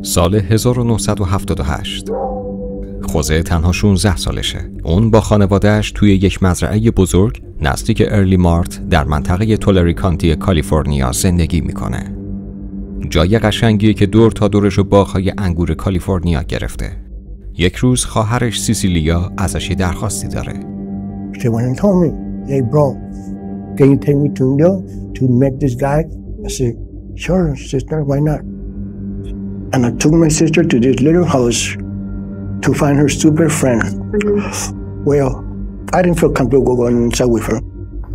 سال 1978. خوزه تنها 16 سالشه. اون با خانواده‌اش توی یک مزرعه بزرگ نزدیک ارلی مارت در منطقه تولری کانتی کالیفرنیا زندگی میکنه. جای قشنگیه که دور تا دورشو باغ‌های انگور کالیفرنیا گرفته. یک روز خواهرش سیسیلیا ازش یه درخواستی داره. She went and told me, "Hey bro, can you take me to India to meet this guy?" I said, "Sure, sister, why not?" And I took my sister to this little house to find her super friend. Well, I didn't feel comfortable going inside with her.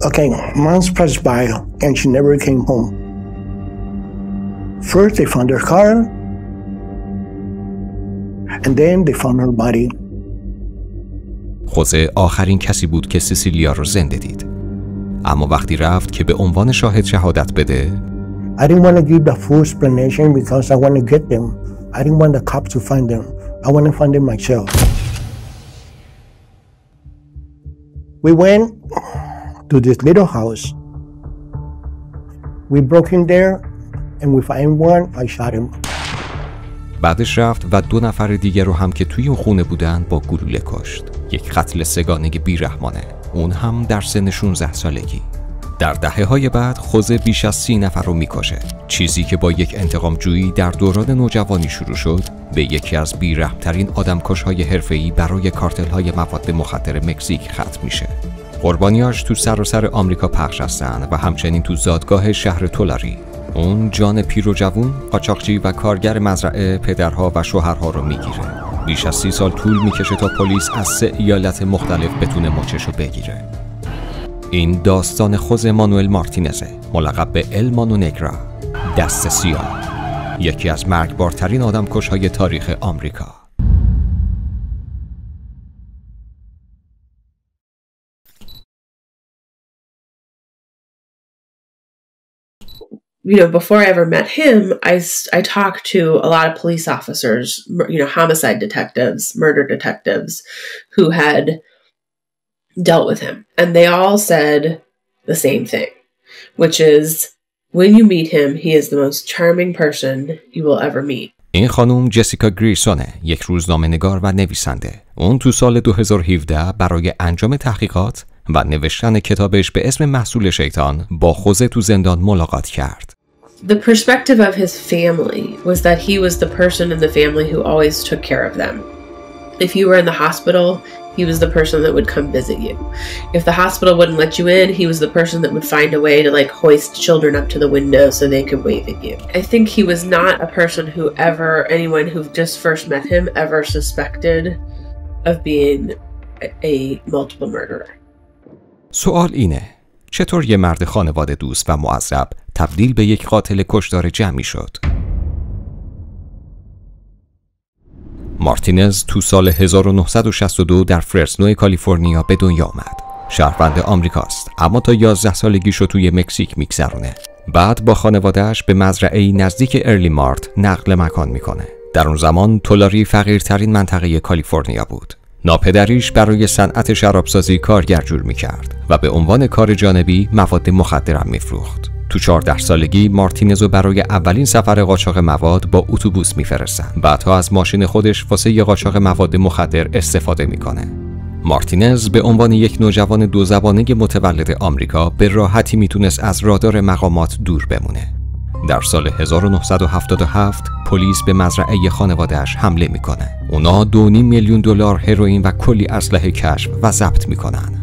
Okay, months passed by and she never came home. First they found her car and then they found her body. خوزه آخرین کسی بود که سیسیلیا رو زنده دید. اما وقتی رفت که به عنوان شاهد شهادت بده، I didn't want to give the full explanation because I want to get them. I didn't want the cops to find them. I want to find them myself. We went to this little house. We broke in there and we found one. I shot him. بعدش رفت و 2 نفر دیگه رو هم که توی اون خونه بودن با گلوله کشت. یک قتل سگانه بیرحمانه. اون هم در سن 16 سالگی. در دهه‌های بعد خوزه بیش از 30 نفر رو میکشه. چیزی که با یک انتقام جویی در دوران نوجوانی شروع شد به یکی از بیرحم‌ترین آدمکش‌های حرفه‌ای برای کارتل‌های مواد مخدر مکزیک ختم میشه. قربانیاش تو سراسر آمریکا پخش هستن و همچنین تو زادگاه شهر تولاری. اون جان پیر و جوون، قاچاقچی و کارگر مزرعه پدرها و شوهرها رو میگیره. بیش از 30 سال طول میکشه تا پلیس از 3 ایالت مختلف بتونه مچشو بگیره. این داستان خوزه مانوئل مارتینزه، ملقب به ال مانو نگرا، دست سیاه، یکی از مرگبارترین آدمکش‌های تاریخ آمریکا. You know, before I ever met him, I talked to a lot of police officers, you know, homicide detectives, murder detectives who had dealt with him. And they all said the same thing, which is when you meet him, he is the most charming person you will ever meet. این خانم جسیکا گریسونه، یک روزنامه‌نگار و نویسنده. اون تو سال 2017 برای انجام تحقیقات و نوشتن کتابش به اسم محصول شیطان با خوزه تو زندان ملاقات کرد. The perspective of his family was that he was the person in the family who always took care of them. If you were in the hospital, he was the person that would come visit you. If the hospital wouldn't let you in, he was the person that would find a way to like hoist children up to the window so they could wave at you. I think he was not a person who anyone who just first met him ever suspected of being a multiple murderer. سوال اینه، چطور یه مرد خانواده دوست و معذب تبدیل به یک قاتل کشدار جمعی شد؟ مارتینز تو سال 1962 در فرزنو کالیفرنیا به دنیا آمد. شهروند آمریکاست، اما تا 11 سالگیشو توی مکزیک میگذرونه. بعد با خانواده‌اش به مزرعه‌ای نزدیک ارلی مارت نقل مکان میکنه. در اون زمان تولاری فقیرترین منطقه کالیفرنیا بود. ناپدریش برای صنعت شرابسازی کارگر جور میکرد و به عنوان کار جانبی مواد مخدرم میفروخت. تو 14 سالگی مارتینزو برای اولین سفر قاچاق مواد با اتوبوس میفرستن. بعدها از ماشین خودش واسه یه قاچاق مواد مخدر استفاده میکنه. مارتینز به عنوان یک نوجوان 2 زبانه متولد آمریکا به راحتی میتونست از رادار مقامات دور بمونه. در سال 1977 پلیس به مزرعه خانواده‌اش حمله میکنه. اونا 2.5 میلیون دلار هروئین و کلی اسلحه کشف و ضبط میکنن.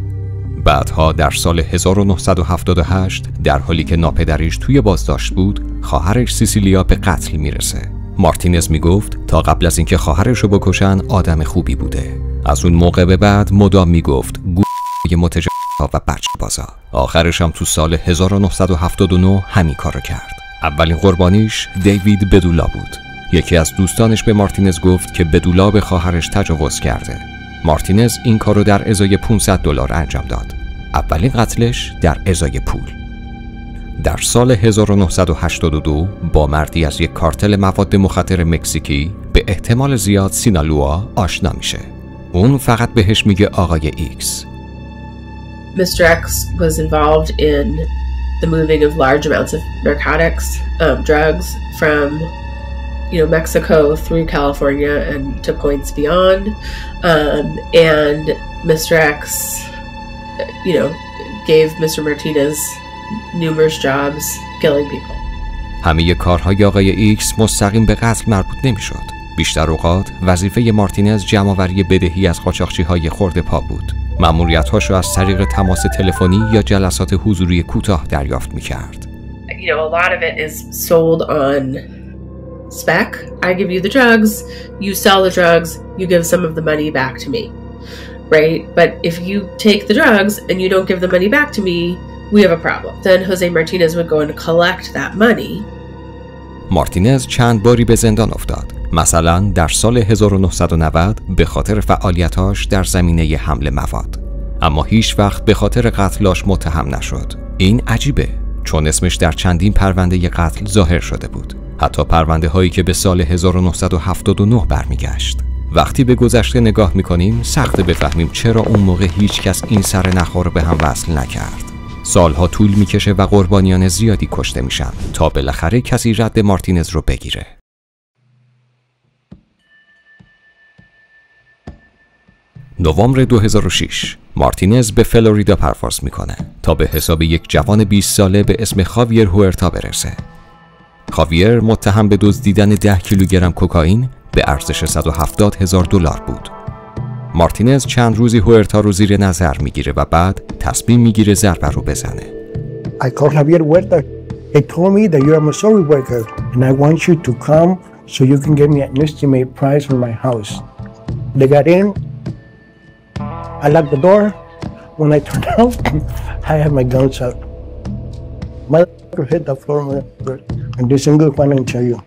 بعدها در سال 1978 در حالی که ناپدریش توی بازداشت بود، خواهرش سیسیلیا به قتل میرسه. مارتینز میگفت تا قبل از اینکه خواهرش رو بکشن آدم خوبی بوده. از اون موقع به بعد مدام میگفت گوی متجاوزا و بچه‌بازا. آخرش هم تو سال 1979 همین کارو کرد. اولین قربانیش دیوید بدولا بود. یکی از دوستانش به مارتینز گفت که بدولا به خواهرش تجاوز کرده. مارتینز این کارو در ازای $500 انجام داد. اولین قتلش در ازای پول. در سال 1982 با مردی از یک کارتل مواد مخدر مکزیکی به احتمال زیاد سینالوا آشنا میشه. اون فقط بهش میگه آقای ایکس. Mr. X was involved in the moving of large amounts of narcotics, drugs from Mexico through California and to points beyond. And Mr. X, gave Mr. Martinez numerous jobs killing people. همه کارهای آقای ایکس مستقیم به قتل مربوط نمیشد. بیشتر اوقات وظیفه مارتینز جمع‌آوری بدهی از قاچاقچی‌های خرده پا بود. مأموریت‌هاش را از طریق تماس تلفنی یا جلسات حضوری کوتاه دریافت می‌کرد. A lot of it is sold on spec. I give you the drugs, you sell the drugs, you give some of the money back to me. Right? But if you take the drugs and you don't give the money back to me, we have a problem. Then Jose Martinez would go and collect that money. مارتینز چند باری به زندان افتاد. مثلا در سال 1990 به خاطر فعالیتاش در زمینه حمل مواد. اما هیچ وقت به خاطر قتلاش متهم نشد. این عجیبه، چون اسمش در چندین پرونده قتل ظاهر شده بود. حتی پرونده هایی که به سال 1979 برمیگشت. وقتی به گذشته نگاه میکنیم سخته بفهمیم چرا اون موقع هیچ کس این سر نخا رو به هم وصل نکرد. سالها طول میکشه و قربانیان زیادی کشته میشن تا بالاخره کسی رد مارتینز رو بگیره. نوامبر 2006 مارتینز به فلوریدا پرواز میکنه تا به حساب یک جوان 20 ساله به اسم خاویر هوئرتا برسه. خاویر متهم به دزدیدن 10 کیلوگرم کوکائین به ارزش $170,000 بود. مارتینز چند روزی هوئرتا رو زیر نظر میگیره و بعد تصمیم میگیره ضربه رو بزنه. I called Javier Huerta. He told me that you're a Missouri worker and I want you to come so you can give me an estimate price for my house. They got in. I locked the door. When I turned out, I had my guns out. Motherfucker hit the floor and this single one I tell you.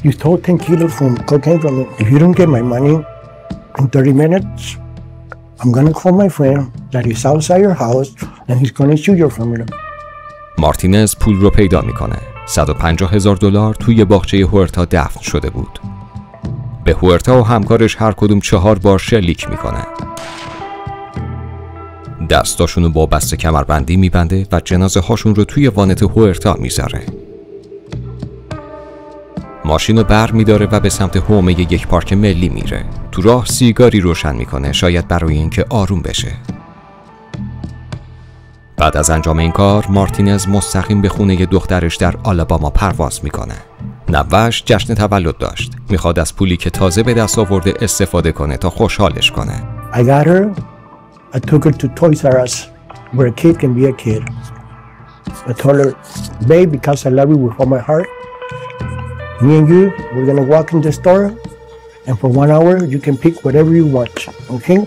You stole 10 kilos from cocaine from me. If you don't get my money in 30 minutes, I'm gonna call my friend that is outside your house and he's gonna shoot your family. مارتینز پول رو پیدا میکنه. $150,000 توی باغچه هوئرتا دفن شده بود. به هوئرتا و همکارش هر کدوم 4 بار شلیک میکنه. دستاشونو با بسته کمربندی میبنده و جنازه هاشون رو توی وانت هوئرتا میذاره. ماشینو بر میداره و به سمت حومه یک پارک ملی میره. تو راه سیگاری روشن میکنه، شاید برای اینکه آروم بشه. بعد از انجام این کار مارتینز مستقیم به خونه دخترش در آلاباما پرواز میکنه. نوه‌اش جشن تولد داشت. میخواد از پولی که تازه به دست آورده استفاده کنه تا خوشحالش کنه. I got her. I took her to Toys R Us where a kid can be a kid. I told her, babe, because I love you with all my heart, me and you, we're gonna walk in the store and for 1 hour you can pick whatever you want, okay?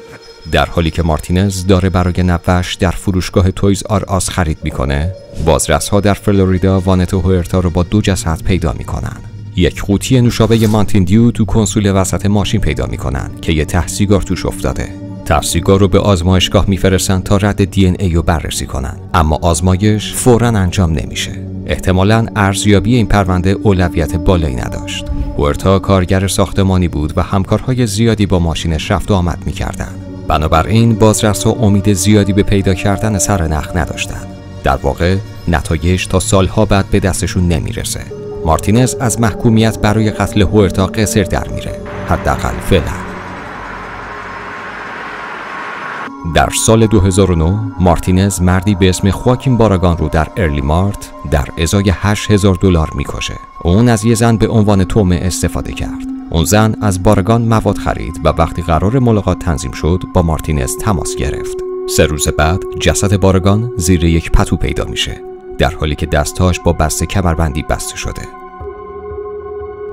در حالی که مارتینز داره برای نوه‌اش در فروشگاه تویز آر آس خرید میکنه، بازرس‌ها در فلوریدا وانت هوئرتا رو با 2 جسد پیدا میکنن. یک قوطی نوشابه مانتین دیو تو کنسول وسط ماشین پیدا میکنن که یه ته سیگار توش افتاده. ته سیگار رو به آزمایشگاه میفرستن تا رد دی ان ای رو بررسی کنن، اما آزمایش فوراً انجام نمیشه. احتمالاً ارزیابی این پرونده اولویت بالایی نداشت. هوئرتا کارگر ساختمانی بود و همکارهای زیادی با ماشینش رفت و آمد میکردن. بنابراین بازرس‌ها امید زیادی به پیدا کردن سرنخ نداشتن. در واقع نتایج تا سالها بعد به دستشون نمیرسه. مارتینز از محکومیت برای قتل هوئرتا قصر در میره، حداقل فعلا. در سال 2009 مارتینز مردی به اسم خواکین باراگان رو در ارلی مارت در ازای $8,000 میکشه. اون از یه زن به عنوان تومه استفاده کرد. اون زن از باراگان مواد خرید و وقتی قرار ملاقات تنظیم شد با مارتینز تماس گرفت. 3 روز بعد جسد باراگان زیر یک پتو پیدا میشه، در حالی که دستاش با بسته کمربندی بسته شده.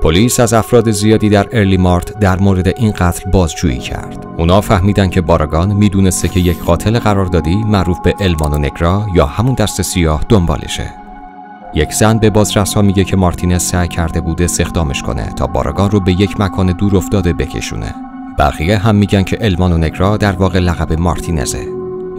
پلیس از افراد زیادی در ارلی مارت در مورد این قتل بازجویی کرد. اونا فهمیدن که باراگان میدونسته که یک قاتل قراردادی معروف به المانو نگرا یا همون دست سیاه دنبالشه. یک زن به بازرس‌ها میگه که مارتینز سعی کرده بوده استخدامش کنه تا باراگان رو به یک مکان دور افتاده بکشونه. بقیه هم میگن که المانو نگرا در واقع لقب مارتینزه.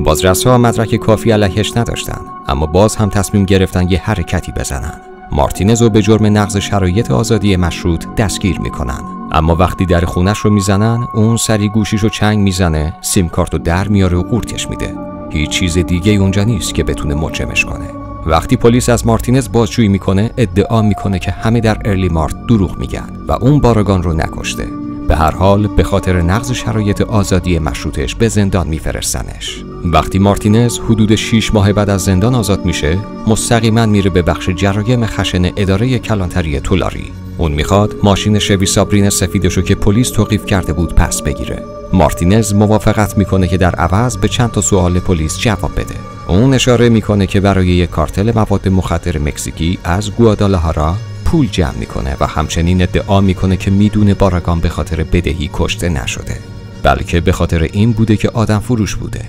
بازرس‌ها مدرک کافی علیهش نداشتن، اما باز هم تصمیم گرفتن یه حرکتی بزنن. مارتینز رو به جرم نقض شرایط آزادی مشروط دستگیر میکنن. اما وقتی در خونش رو میزنن، اون سری گوشیشو چنگ میزنه، سیم کارتو در میاره و قورتش میده. هیچ چیز دیگه اونجا نیست که بتونه مجرمش کنه. وقتی پلیس از مارتینز بازجویی میکنه ادعا میکنه که همه در ارلی مارت دروغ میگن و اون باراگان رو نکشته. به هر حال به خاطر نقض شرایط آزادی مشروطش به زندان میفرستنش. وقتی مارتینز حدود 6 ماه بعد از زندان آزاد میشه، مستقیما میره به بخش جرایم خشن اداره کلانتری تولاری. اون میخواد ماشین شوی سابرین سفیدشو که پلیس توقیف کرده بود پس بگیره. مارتینز موافقت میکنه که در عوض به چند تا سوال پلیس جواب بده. اون اشاره میکنه که برای یک کارتل مواد مخدر مکزیکی از گوادالاهارا پول جمع میکنه و همچنین ادعا میکنه که میدونه باراگان به خاطر بدهی کشته نشده، بلکه به خاطر این بوده که آدم فروش بوده.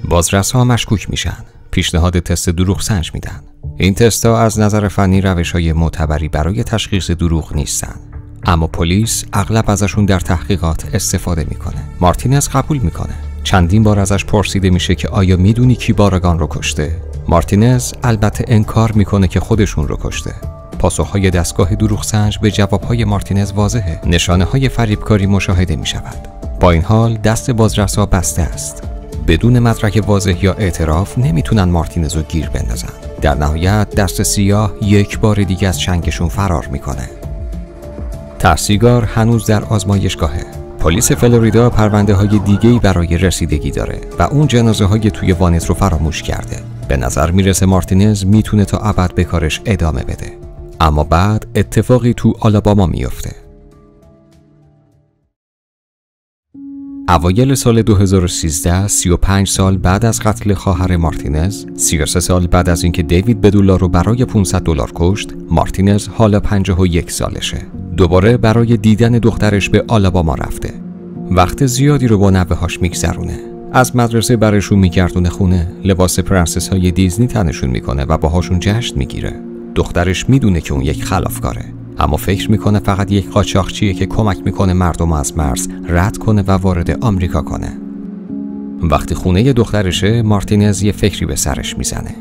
بازرس‌ها مشکوک میشن. پیشنهاد تست دروغ سنج میدن. این تست‌ها از نظر فنی روش‌های معتبری برای تشخیص دروغ نیستن، اما پلیس اغلب ازشون در تحقیقات استفاده میکنه. مارتینز قبول میکنه. چندین بار ازش پرسیده میشه که آیا میدونی کی باراگان رو کشته؟ مارتینز البته انکار میکنه که خودشون رو کشته. پاسخهای دستگاه دروغ سنج به جوابهای مارتینز واضحه. نشانه‌های فریبکاری مشاهده میشود. با این حال دست بازرس‌ها بسته است. بدون مدرک واضح یا اعتراف نمیتونن مارتینز رو گیر بندازن. در نهایت دست سیاه یک بار دیگه از چنگشون فرار میکنه. ترسیگار هنوز در آزمایشگاهه. پلیس فلوریدا پرونده های دیگه‌ای برای رسیدگی داره و اون جنازه های توی وانت رو فراموش کرده. به نظر میرسه مارتینز میتونه تا ابد به کارش ادامه بده. اما بعد اتفاقی تو آلاباما میفته. اوایل سال 2013، 35 سال بعد از قتل خواهر مارتینز، 33 سال بعد از اینکه دیوید بدولا رو برای $500 کشت، مارتینز حالا 51 سالشه. دوباره برای دیدن دخترش به آلاباما رفته. وقت زیادی رو با نوه‌هاش میگذرونه. از مدرسه برشون میگردونه خونه، لباس پرنسس های دیزنی تنشون میکنه و باهاشون جشن میگیره. دخترش میدونه که اون یک خلافکاره، اما فکر میکنه فقط یک قاچاقچیه که کمک میکنه مردم از مرز رد کنه و وارد آمریکا کنه. وقتی خونه دخترشه، مارتینز یه فکری به سرش میزنه.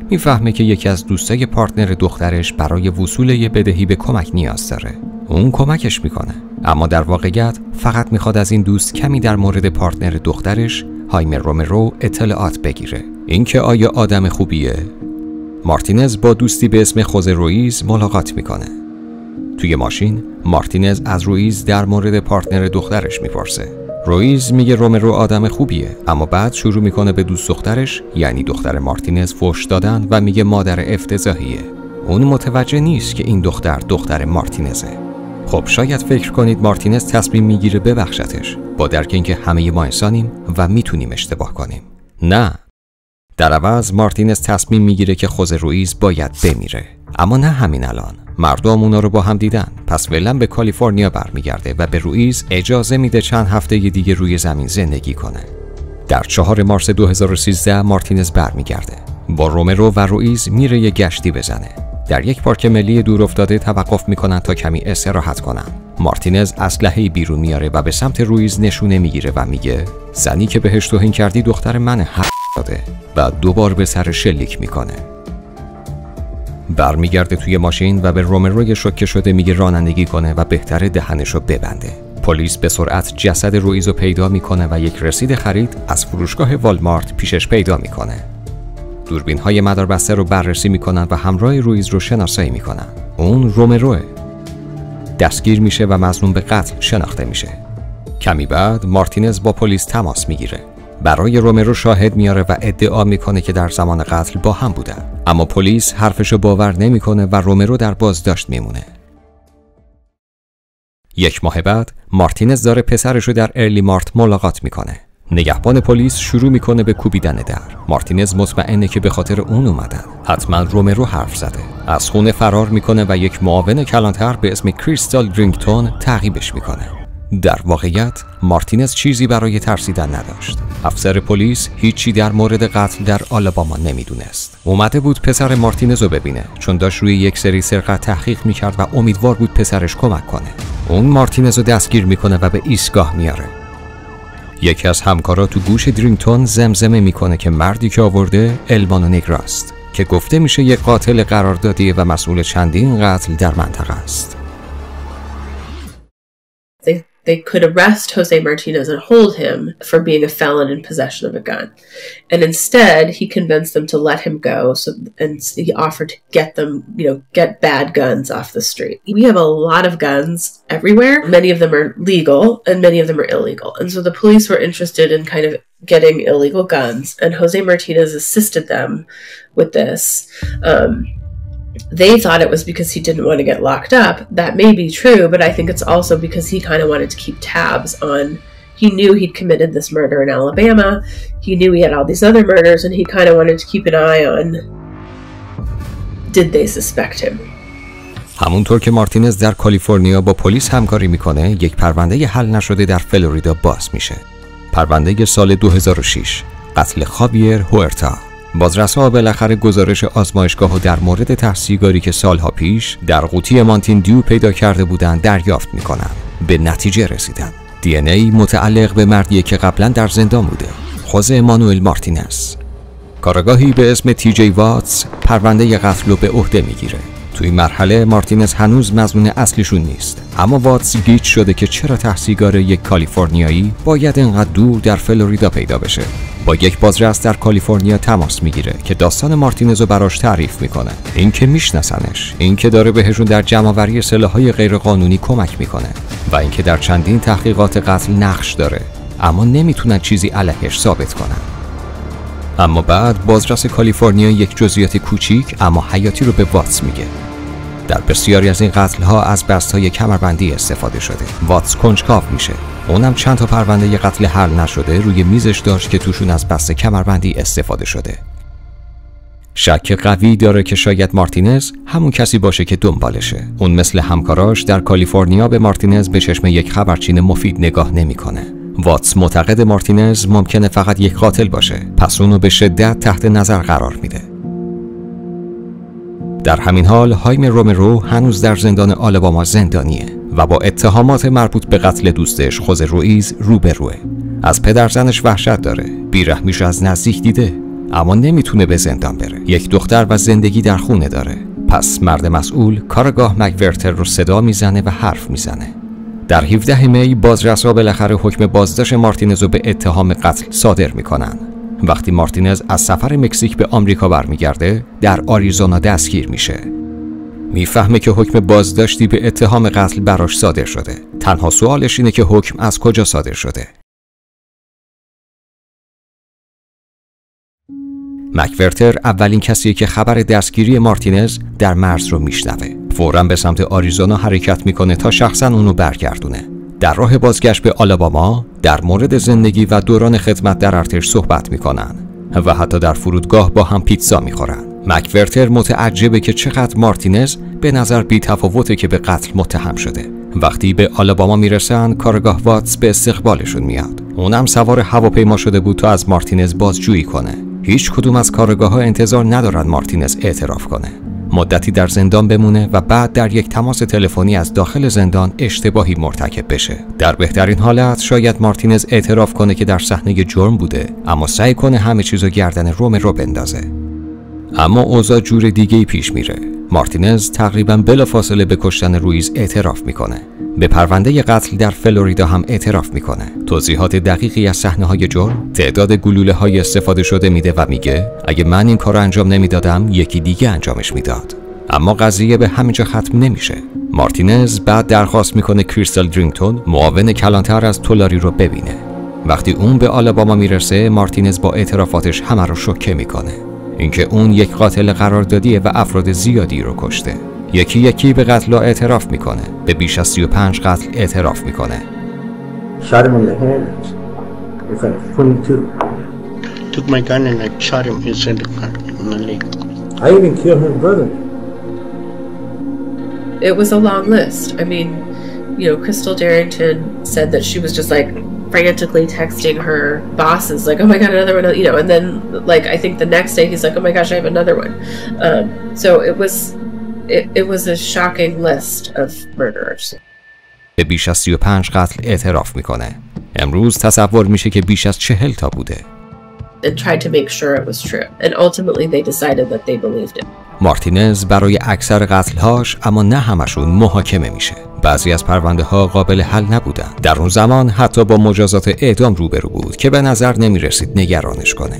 میفهمه که یکی از دوستای پارتنر دخترش برای وصول یه بدهی به کمک نیاز داره. اون کمکش میکنه، اما در واقعیت فقط میخواد از این دوست کمی در مورد پارتنر دخترش، هایمه رومرو، اطلاعات بگیره. اینکه آیا آدم خوبیه؟ مارتینز با دوستی به اسم خوزه روئیز ملاقات میکنه. توی ماشین مارتینز از روئیز در مورد پارتنر دخترش میپرسه. روئیز میگه رومرو آدم خوبیه، اما بعد شروع میکنه به دوست دخترش، یعنی دختر مارتینز، فحش دادن و میگه مادر افتضاحیه. اون متوجه نیست که این دختر مارتینزه. خب شاید فکر کنید مارتینز تصمیم میگیره ببخشتش، با درک اینکه همه ما انسانیم و میتونیم اشتباه کنیم. نه، در عوض مارتینز تصمیم میگیره که خوزه روئیز باید بمیره. اما نه همین الان. مردم اونا رو با هم دیدن، پس فعلا به کالیفرنیا برمیگرده و به روئیز اجازه میده چند هفته دیگه روی زمین زندگی کنه. در 4 مارس 2013 مارتینز برمیگرده. با رومرو و روئیز میره یه گشتی بزنه. در یک پارک ملی دور افتاده توقف میکنن تا کمی استراحت کنن. مارتینز اسلحه‌ای بیرون میاره و به سمت روئیز نشونه میگیره و میگه زنی که بهش توهین کردی دختر منه، حق داده، و 2 بار به سر شلیک میکنه. برمیگرده توی ماشین و به رومرو شوکه شده میگه رانندگی کنه و بهتره دهنشو ببنده. پلیس به سرعت جسد روئیزو پیدا میکنه و یک رسید خرید از فروشگاه والمارت پیشش پیدا میکنه. دوربین‌های مداربسته رو بررسی میکنن و همراه روئیز رو شناسایی میکنن. اون رومروه. دستگیر میشه و مظنون به قتل شناخته میشه. کمی بعد مارتینز با پلیس تماس میگیره. برای رومرو شاهد میاره و ادعا میکنه که در زمان قتل با هم بودن، اما پلیس حرفشو باور نمیکنه و رومرو در بازداشت میمونه. 1 ماه بعد مارتینز داره پسرشو در ارلی مارت ملاقات میکنه. نگهبان پلیس شروع میکنه به کوبیدن در. مارتینز مطمئنه که به خاطر اون اومدن. حتما رومرو حرف زده. از خونه فرار میکنه و یک معاون کلانتر به اسم کریستال درینگتون تعقیبش میکنه. در واقعیت مارتینز چیزی برای ترسیدن نداشت. افسر پلیس هیچی در مورد قتل در آلاباما نمیدونست. اومده بود پسر مارتینز رو ببینه، چون داشت روی یک سری سرقت تحقیق میکرد و امیدوار بود پسرش کمک کنه. اون مارتینز رو دستگیر میکنه و به ایستگاه میاره. یکی از همکارا تو گوش درینگتون زمزمه میکنه که مردی که آورده المانو نگراست، که گفته میشه یک قاتل قراردادی و مسئول چندین قتل در منطقه است. they could arrest Jose Martinez and hold him for being a felon in possession of a gun. And instead, he convinced them to let him go. And he offered to get them, get bad guns off the street. We have a lot of guns everywhere. Many of them are legal and many of them are illegal. And so the police were interested in kind of getting illegal guns, and Jose Martinez assisted them with this. They thought it was because he didn't want to get locked up. That may be true, but I think it's also because he kind of wanted to keep tabs on, he knew he'd committed this murder in Alabama. He knew he had all these other murders, and he kind of wanted to keep an eye on, did they suspect him? همونطور که مارتینز در کالیفرنیا با پلیس همکاری میکنه، یک پرونده حل نشده در فلوریدا باز میشه. پرونده سال 2006، قتل خاویر هوئرتا. بازرس‌ها بالاخره گزارش آزمایشگاهو در مورد ته سیگاری که سالها پیش در قوطی مانتین دیو پیدا کرده بودند دریافت میکنن. به نتیجه رسیدن. دی ان ای متعلق به مردیه که قبلا در زندان بوده. خوزه مانوئل مارتینز. کارآگاهی به اسم تی جی واتس پرونده قتل رو به عهده میگیره. توی این مرحله مارتینز هنوز مظنون اصلیشون نیست، اما واتس گیج شده که چرا ته سیگار یک کالیفرنیایی باید انقدر دور در فلوریدا پیدا بشه. با یک بازرس در کالیفرنیا تماس میگیره که داستان مارتینز رو براش تعریف میکنه. این که میشناسنش، این که داره بهشون در جمع‌آوری سلاح‌های غیرقانونی کمک میکنه و این که در چندین تحقیقات قتل نقش داره، اما نمیتونن چیزی علیهش ثابت کنن. اما بعد بازرس کالیفرنیا یک جزئیات کوچیک اما حیاتی رو به واتس میگه. در بسیاری از این قتل‌ها از بست‌های کمربندی استفاده شده. واتس کنجکاو میشه. اونم چند تا پرونده قتل حل نشده روی میزش داشت که توشون از بسته کمربندی استفاده شده. شک قوی داره که شاید مارتینز همون کسی باشه که دنبالشه. اون مثل همکاراش در کالیفرنیا به مارتینز به چشم یک خبرچین مفید نگاه نمیکنه. واتس معتقد مارتینز ممکنه فقط یک قاتل باشه، پس اونو به شدت تحت نظر قرار میده. در همین حال هایم رومرو هنوز در زندان آلاباما زندانیه و با اتهامات مربوط به قتل دوستش خوزه روئیز روبروه. از پدرزنش وحشت داره، بیرحمیش از نزدیک دیده، اما نمیتونه به زندان بره. یک دختر و زندگی در خونه داره. پس مرد مسئول کارآگاه مکورتر رو صدا میزنه و حرف میزنه. در 17 می بازرس‌ها بالاخره حکم بازداشت مارتینز رو به اتهام قتل صادر میکنن. وقتی مارتینز از سفر مکزیک به آمریکا برمیگرده، در آریزونا دستگیر میشه. میفهمه که حکم بازداشتی به اتهام قتل براش صادر شده. تنها سوالش اینه که حکم از کجا صادر شده. مکورتر اولین کسیه که خبر دستگیری مارتینز در مرز رو میشنوه. فوراً به سمت آریزونا حرکت میکنه تا شخصاً اونو برگردونه. در راه بازگشت به آلاباما در مورد زندگی و دوران خدمت در ارتش صحبت میکنن و حتی در فرودگاه با هم پیتزا میخورن. مکورتر متعجبه که چقدر مارتینز به نظر بی تفاوته که به قتل متهم شده. وقتی به آلاباما میرسن، کارآگاه واتس به استقبالشون میاد. اونم سوار هواپیما شده بود تا از مارتینز بازجویی کنه. هیچ کدوم از کارآگاه‌ها انتظار ندارن مارتینز اعتراف کنه. مدتی در زندان بمونه و بعد در یک تماس تلفنی از داخل زندان اشتباهی مرتکب بشه. در بهترین حالت شاید مارتینز اعتراف کنه که در صحنه جرم بوده، اما سعی کنه همه چیزو گردن رومرو بندازه. اما اوضاع جور دیگه‌ای پیش میره. مارتینز تقریباً بلافاصله به کشتن روئیز اعتراف میکنه. به پرونده قتل در فلوریدا هم اعتراف میکنه. توضیحات دقیقی از صحنه‌های جرم، تعداد گلوله‌های استفاده شده میده و میگه اگه من این کارو انجام نمیدادم یکی دیگه انجامش میداد. اما قضیه به همینجا ختم نمیشه. مارتینز بعد درخواست میکنه کریستال درینگتون، معاون کلانتر از تولاری رو ببینه. وقتی اون به آلاباما میرسه، مارتینز با اعترافاتش همه رو شوکه میکنه. اینکه اون یک قاتل قراردادیه و افراد زیادی رو کشته. یکی یکی به قتل اعتراف میکنه. به بیش از 35 قتل اعتراف میکنه. Shot him in the hand. In fact, 22. Took my gun and I shot him in the leg. I even killed his brother. It was a long list. I mean, Crystal Darrington said that she was just like frantically texting her bosses like, oh my god, another one, and then like I think the next day he's like, oh my gosh, I have another one. So it was a shocking list of murderers. به بیش از 35 قتل اعتراف میکنه. امروز تصور میشه که بیش از 40 تا بوده. And tried to make sure it was true. And ultimately they decided that they believed it. مارتینز برای اکثر قتل‌هاش، اما نه همشون، محاکمه میشه. بعضی از پرونده ها قابل حل نبودند. در اون زمان حتی با مجازات اعدام روبرو بود که به نظر نمی رسید نگرانش کنه.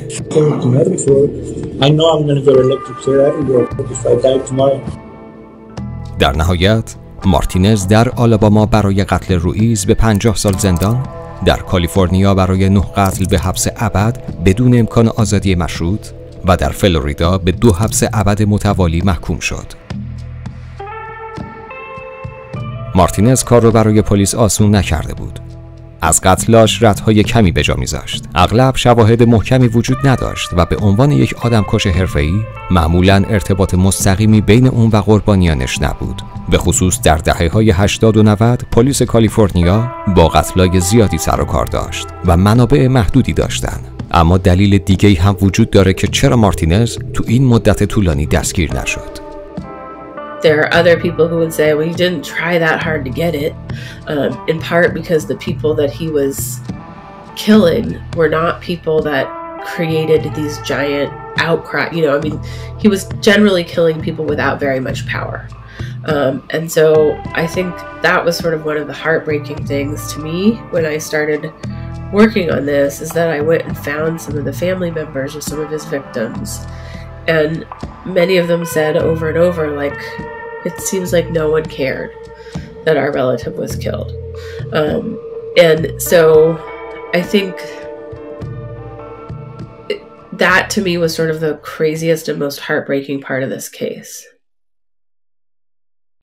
در نهایت مارتینز در آلاباما برای قتل روئیز به 50 سال زندان، در کالیفرنیا برای 9 قتل به حبس ابد بدون امکان آزادی مشروط و در فلوریدا به 2 حبس ابد متوالی محکوم شد. مارتینز کار رو برای پلیس آسون نکرده بود. از قتلاش ردهای کمی به جا می‌ذاشت. اغلب شواهد محکمی وجود نداشت و به عنوان یک آدمکش حرفه‌ای معمولاً ارتباط مستقیمی بین اون و قربانیانش نبود. به خصوص در دهه‌های 80 و 90 پلیس کالیفرنیا با قتلای زیادی سر و کار داشت و منابع محدودی داشتن. اما دلیل دیگه‌ای هم وجود داره که چرا مارتینز تو این مدت طولانی دستگیر نشد. There are other people who would say, well, he didn't try that hard to get it, in part because the people that he was killing were not people that created these giant outcry. You know, I mean, he was generally killing people without very much power. And so I think that was sort of one of the heartbreaking things to me when I started working on this, is that I went and found some of the family members of some of his victims. And many of them said over and over, like, it seems like no one cared that our relative was killed. And so I think that to me was sort of the craziest and most heartbreaking part of this case.